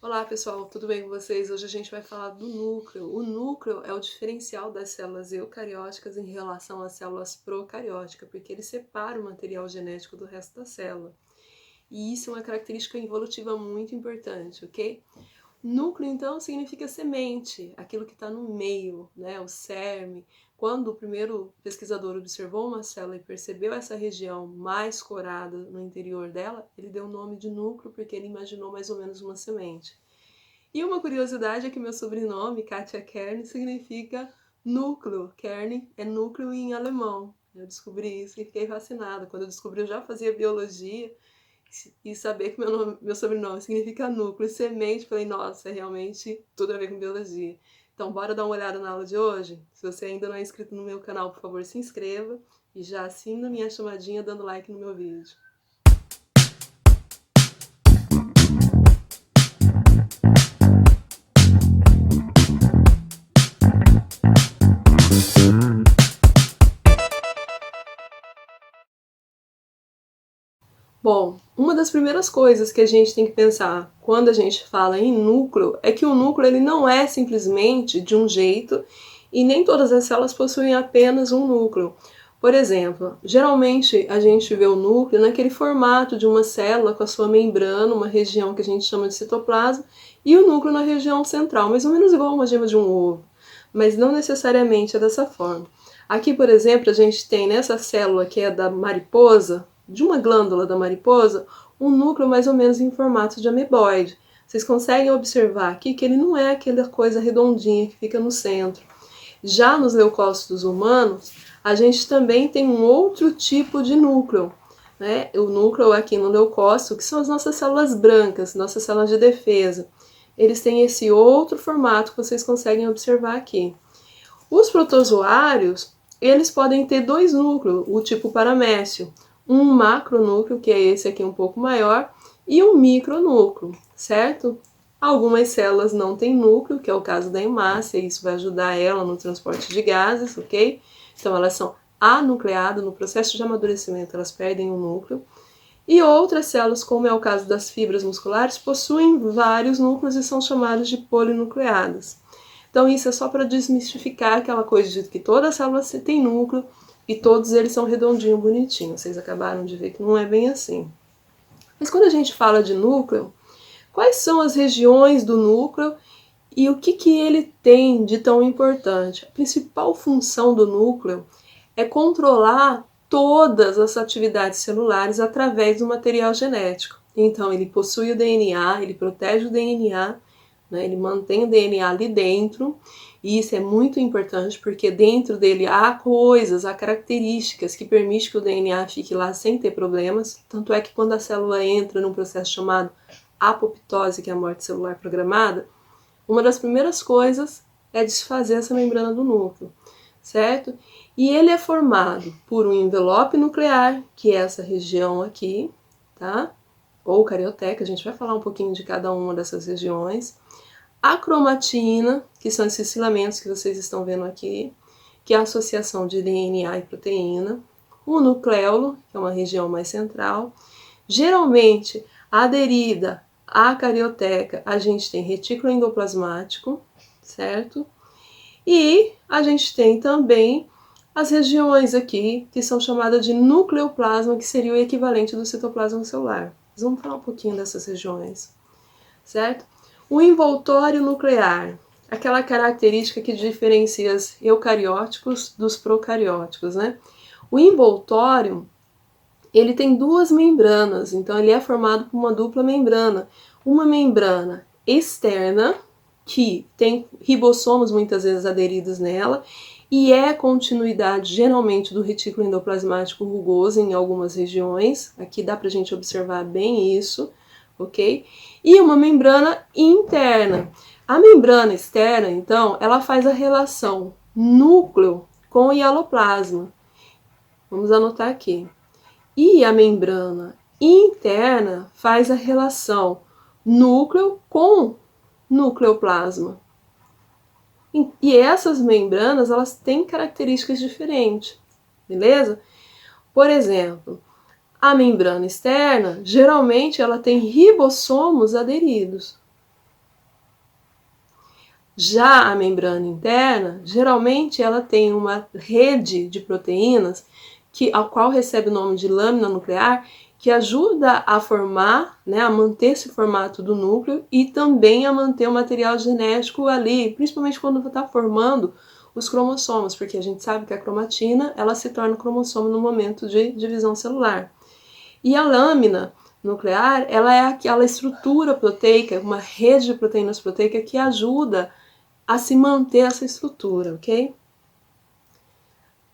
Olá pessoal, tudo bem com vocês? Hoje a gente vai falar do núcleo. O núcleo é o diferencial das células eucarióticas em relação às células procarióticas, porque ele separa o material genético do resto da célula. E isso é uma característica evolutiva muito importante, ok? Núcleo, então, significa semente, aquilo que está no meio, né? O cerne. Quando o primeiro pesquisador observou uma célula e percebeu essa região mais corada no interior dela, ele deu o nome de núcleo porque ele imaginou mais ou menos uma semente. E uma curiosidade é que meu sobrenome, Katia Kern, significa núcleo. Kern é núcleo em alemão. Eu descobri isso e fiquei fascinada. Quando eu descobri, eu já fazia biologia e saber que meu sobrenome significa núcleo e semente, falei, nossa, é realmente tudo a ver com biologia. Então, bora dar uma olhada na aula de hoje? Se você ainda não é inscrito no meu canal, por favor, se inscreva e já assina a minha chamadinha dando like no meu vídeo. Bom, uma das primeiras coisas que a gente tem que pensar quando a gente fala em núcleo é que o núcleo ele não é simplesmente de um jeito e nem todas as células possuem apenas um núcleo. Por exemplo, geralmente a gente vê o núcleo naquele formato de uma célula com a sua membrana, uma região que a gente chama de citoplasma, e o núcleo na região central, mais ou menos igual uma gema de um ovo, mas não necessariamente é dessa forma. Aqui, por exemplo, a gente tem nessa célula que é da mariposa, de uma glândula da mariposa, um núcleo mais ou menos em formato de ameboide. Vocês conseguem observar aqui que ele não é aquela coisa redondinha que fica no centro. Já nos leucócitos humanos, a gente também tem um outro tipo de núcleo, né? O núcleo aqui no leucócito, que são as nossas células brancas, nossas células de defesa. Eles têm esse outro formato que vocês conseguem observar aqui. Os protozoários, eles podem ter dois núcleos, o tipo paramécio, um macronúcleo, que é esse aqui um pouco maior, e um micronúcleo, certo? Algumas células não têm núcleo, que é o caso da hemácia, e isso vai ajudar ela no transporte de gases, ok? Então elas são anucleadas, no processo de amadurecimento elas perdem o núcleo. E outras células, como é o caso das fibras musculares, possuem vários núcleos e são chamadas de polinucleadas. Então isso é só para desmistificar aquela coisa de que toda célula tem núcleo e todos eles são redondinhos, bonitinhos. Vocês acabaram de ver que não é bem assim. Mas quando a gente fala de núcleo, quais são as regiões do núcleo e o que ele tem de tão importante? A principal função do núcleo é controlar todas as atividades celulares através do material genético. Então ele possui o DNA, ele protege o DNA, né? Ele mantém o DNA ali dentro, e isso é muito importante porque dentro dele há coisas, há características que permitem que o DNA fique lá sem ter problemas. Tanto é que quando a célula entra num processo chamado apoptose, que é a morte celular programada, uma das primeiras coisas é desfazer essa membrana do núcleo, certo? E ele é formado por um envelope nuclear, que é essa região aqui, tá? Ou carioteca, a gente vai falar um pouquinho de cada uma dessas regiões. A cromatina, que são esses filamentos que vocês estão vendo aqui, que é a associação de DNA e proteína. O nucleolo, que é uma região mais central. Geralmente, aderida à carioteca, a gente tem retículo endoplasmático, certo? E a gente tem também as regiões aqui, que são chamadas de nucleoplasma, que seria o equivalente do citoplasma celular. Vamos falar um pouquinho dessas regiões, certo? O envoltório nuclear, aquela característica que diferencia os eucarióticos dos procarióticos, né? O envoltório, ele tem duas membranas, então ele é formado por uma dupla membrana. Uma membrana externa, que tem ribossomos muitas vezes aderidos nela, e é continuidade geralmente do retículo endoplasmático rugoso em algumas regiões. Aqui dá pra gente observar bem isso, ok? E uma membrana interna. A membrana externa, então, ela faz a relação núcleo com hialoplasma. Vamos anotar aqui. E a membrana interna faz a relação núcleo com nucleoplasma. E essas membranas, elas têm características diferentes, beleza? Por exemplo, a membrana externa, geralmente ela tem ribossomos aderidos. Já a membrana interna, geralmente ela tem uma rede de proteínas ao qual recebe o nome de lâmina nuclear, que ajuda a formar, né, a manter esse formato do núcleo e também a manter o material genético ali, principalmente quando está formando os cromossomos, porque a gente sabe que a cromatina ela se torna cromossomo no momento de divisão celular. E a lâmina nuclear, ela é aquela estrutura proteica, uma rede de proteínas proteicas que ajuda a se manter essa estrutura, ok?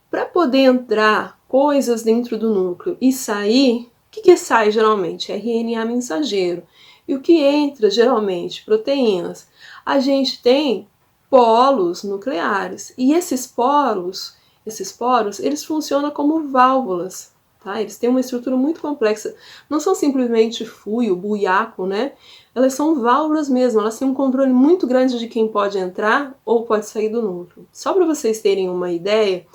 Para poder entrar coisas dentro do núcleo e sair, o que sai geralmente? RNA mensageiro. E o que entra geralmente? Proteínas. A gente tem polos nucleares. E esses poros, eles funcionam como válvulas. Tá? Eles têm uma estrutura muito complexa. Não são simplesmente fuio, buiaco, né? Elas são válvulas mesmo. Elas têm um controle muito grande de quem pode entrar ou pode sair do núcleo. Só para vocês terem uma ideia,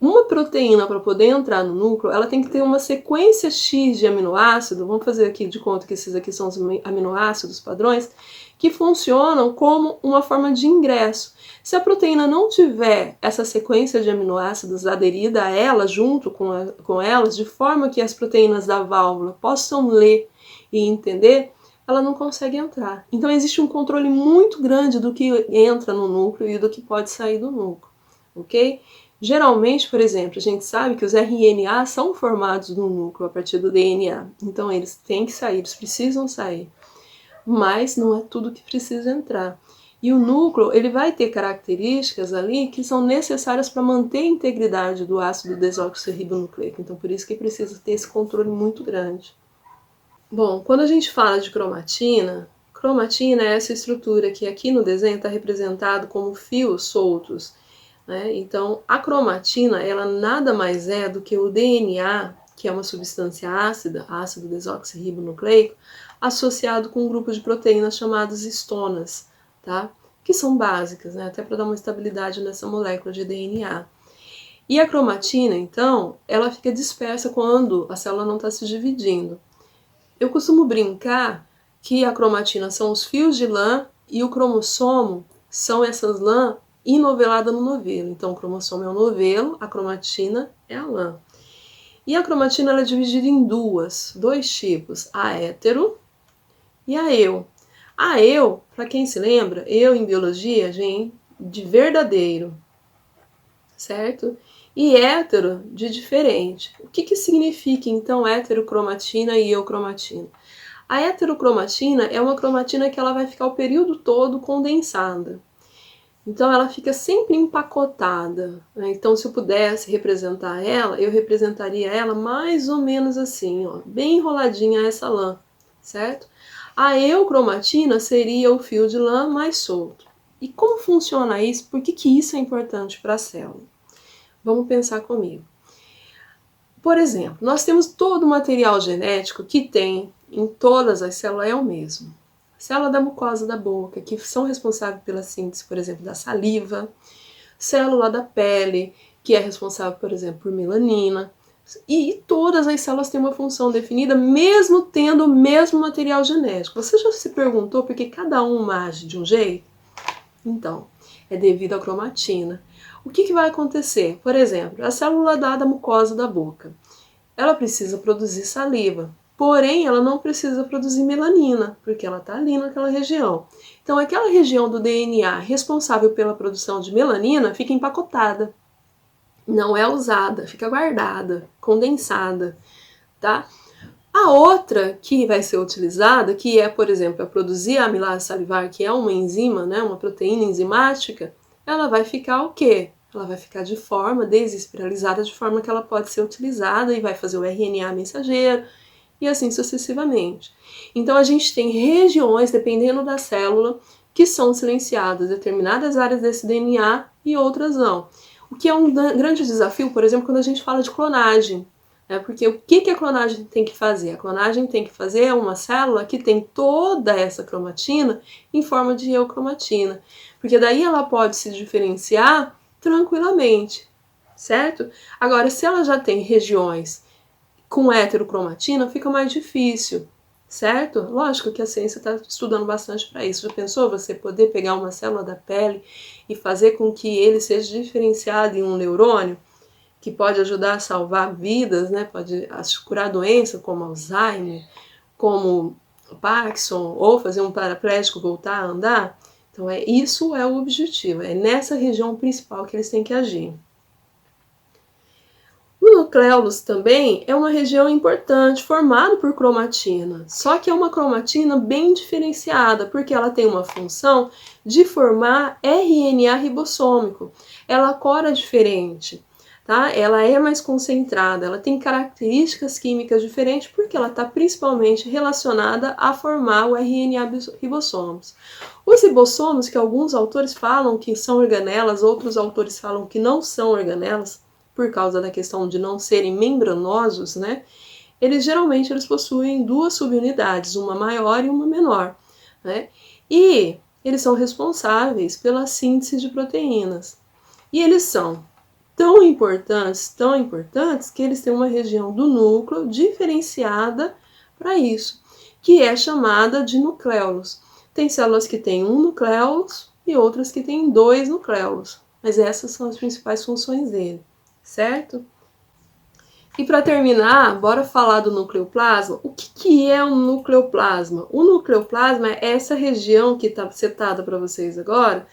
uma proteína, para poder entrar no núcleo, ela tem que ter uma sequência X de aminoácidos, vamos fazer aqui de conta que esses aqui são os aminoácidos padrões, que funcionam como uma forma de ingresso. Se a proteína não tiver essa sequência de aminoácidos aderida a ela, junto com elas, de forma que as proteínas da válvula possam ler e entender, ela não consegue entrar. Então existe um controle muito grande do que entra no núcleo e do que pode sair do núcleo, ok? Geralmente, por exemplo, a gente sabe que os RNA são formados no núcleo a partir do DNA, então eles têm que sair, eles precisam sair, mas não é tudo que precisa entrar. E o núcleo, ele vai ter características ali que são necessárias para manter a integridade do ácido desoxirribonucleico, então por isso que precisa ter esse controle muito grande. Bom, quando a gente fala de cromatina é essa estrutura que aqui no desenho está representado como fios soltos. Né? Então, a cromatina, ela nada mais é do que o DNA, que é uma substância ácida, ácido desoxirribonucleico, associado com um grupo de proteínas chamadas histonas, tá? Que são básicas, né? Até para dar uma estabilidade nessa molécula de DNA. E a cromatina, então, ela fica dispersa quando a célula não está se dividindo. Eu costumo brincar que a cromatina são os fios de lã e o cromossomo são essas lã inovelada no novelo. Então, o cromossomo é o novelo, a cromatina é a lã. E a cromatina ela é dividida em dois tipos, a hétero e a eu. A eu, para quem se lembra, eu em biologia, gente, de verdadeiro, certo? E hétero, de diferente. O que significa, então, heterocromatina e eucromatina? A heterocromatina é uma cromatina que ela vai ficar o período todo condensada. Então ela fica sempre empacotada, né? Então se eu pudesse representar ela, eu representaria ela mais ou menos assim, ó, bem enroladinha essa lã, certo? A eucromatina seria o fio de lã mais solto. E como funciona isso? Por que isso é importante para a célula? Vamos pensar comigo. Por exemplo, nós temos todo o material genético que tem em todas as células é o mesmo. Célula da mucosa da boca, que são responsáveis pela síntese, por exemplo, da saliva. Célula da pele, que é responsável, por exemplo, por melanina. E todas as células têm uma função definida, mesmo tendo o mesmo material genético. Você já se perguntou por que cada uma age de um jeito? Então, é devido à cromatina. O que vai acontecer? Por exemplo, a célula da mucosa da boca, ela precisa produzir saliva. Porém, ela não precisa produzir melanina, porque ela está ali naquela região. Então, aquela região do DNA responsável pela produção de melanina fica empacotada. Não é usada, fica guardada, condensada, tá? A outra que vai ser utilizada, que é, por exemplo, a produzir a amilase salivar, que é uma enzima, né, uma proteína enzimática, ela vai ficar o quê? Ela vai ficar de forma desespiralizada, de forma que ela pode ser utilizada e vai fazer o RNA mensageiro, e assim sucessivamente. Então a gente tem regiões, dependendo da célula, que são silenciadas, determinadas áreas desse DNA e outras não. O que é um grande desafio, por exemplo, quando a gente fala de clonagem. Porque o que a clonagem tem que fazer? A clonagem tem que fazer uma célula que tem toda essa cromatina em forma de eucromatina. Porque daí ela pode se diferenciar tranquilamente, certo? Agora, se ela já tem regiões com heterocromatina, fica mais difícil, certo? Lógico que a ciência está estudando bastante para isso. Já pensou você poder pegar uma célula da pele e fazer com que ele seja diferenciado em um neurônio, que pode ajudar a salvar vidas, né? Pode curar doenças como Alzheimer, como Parkinson, ou fazer um paraplégico voltar a andar? Então, isso é o objetivo, é nessa região principal que eles têm que agir. O nucleolus também é uma região importante, formada por cromatina, só que é uma cromatina bem diferenciada, porque ela tem uma função de formar RNA ribossômico. Ela cora diferente, tá? Ela é mais concentrada, ela tem características químicas diferentes, porque ela está principalmente relacionada a formar o RNA ribossomos. Os ribossomos, que alguns autores falam que são organelas, outros autores falam que não são organelas, por causa da questão de não serem membranosos, né? Geralmente eles possuem duas subunidades, uma maior e uma menor, né? E eles são responsáveis pela síntese de proteínas. E eles são tão importantes, que eles têm uma região do núcleo diferenciada para isso, que é chamada de nucleolus. Tem células que têm um nucleolus e outras que têm 2 nucleolus, mas essas são as principais funções dele, certo? E para terminar, bora falar do nucleoplasma. O que é um nucleoplasma? O nucleoplasma é essa região que está setada para vocês agora,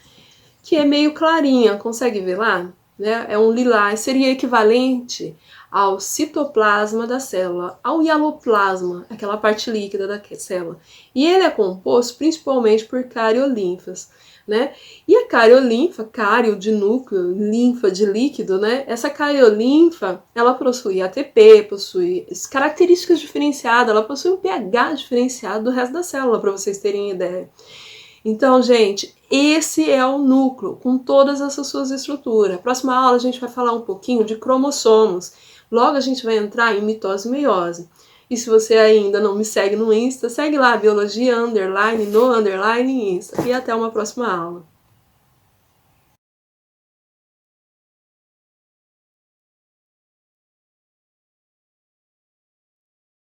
que é meio clarinha, consegue ver lá? Né? É um lilás, seria equivalente ao citoplasma da célula, ao hialoplasma, aquela parte líquida da célula. E ele é composto principalmente por cariolinfas, né? E a cariolinfa, cário de núcleo, linfa de líquido, né? Essa cariolinfa, ela possui ATP, possui características diferenciadas, ela possui um pH diferenciado do resto da célula, para vocês terem ideia. Então, gente, esse é o núcleo, com todas essas suas estruturas. Na próxima aula a gente vai falar um pouquinho de cromossomos. Logo a gente vai entrar em mitose e meiose. E se você ainda não me segue no Insta, segue lá, biologia__, no__ Insta. E até uma próxima aula.